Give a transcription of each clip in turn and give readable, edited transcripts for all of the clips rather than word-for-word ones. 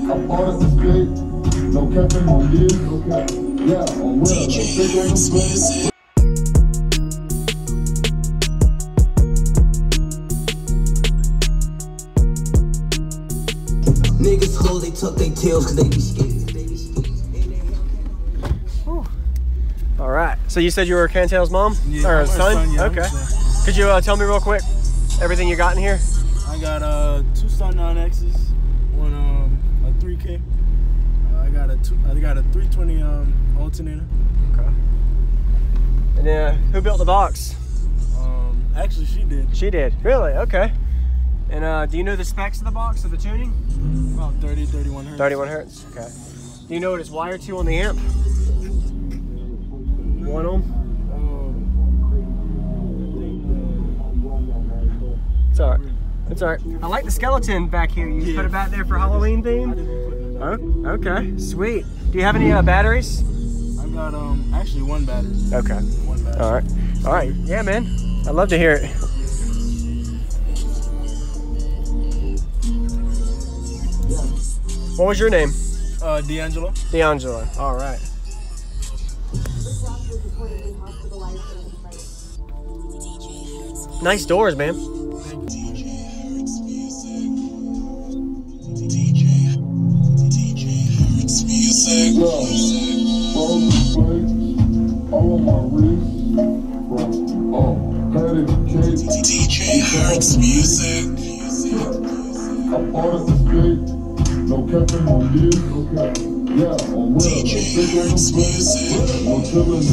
DJ Hertz Music. Niggas hold they tuck their tails cause they be scared. All right. So you said you were Cantel's mom? Yeah, or her son? yeah, okay. Son. Could you tell me real quick everything you got in here? I got 2 Sundown X's, one a 3K. I got a 320 alternator. Okay. And then who built the box? Actually, she did. She did. Really? Okay. And do you know the specs of the box, of the tuning? About 30, 31 hertz. 31 hertz. Okay. Do you know what it's wired to on the amp? 1 ohm. It's all right. It's all right. I like the skeleton back here. You put it back there for Halloween theme? Oh, okay. Sweet. Do you have any batteries? I got actually 1 battery. Okay. 1 battery. All right. All right. Yeah, man. I'd love to hear it. What was your name? D'Angelo. D'Angelo. All right. Nice doors, man. DJ Hertz Music. DJ Hertz Music. DJ Hertz Music. No capping on this, okay. Yeah, on where? DJ Hertz Music. No killing the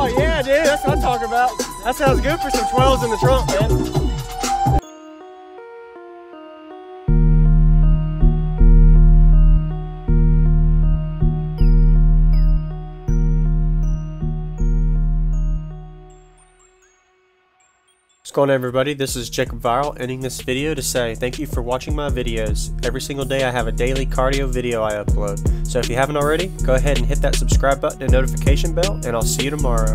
Oh yeah, dude, that's what I'm talking about. That sounds good for some 12s in the trunk, man. What's going on, everybody? This is JacobViral, ending this video to say thank you for watching my videos. Every single day I have a daily cardio video I upload. So if you haven't already, go ahead and hit that subscribe button and notification bell, and I'll see you tomorrow.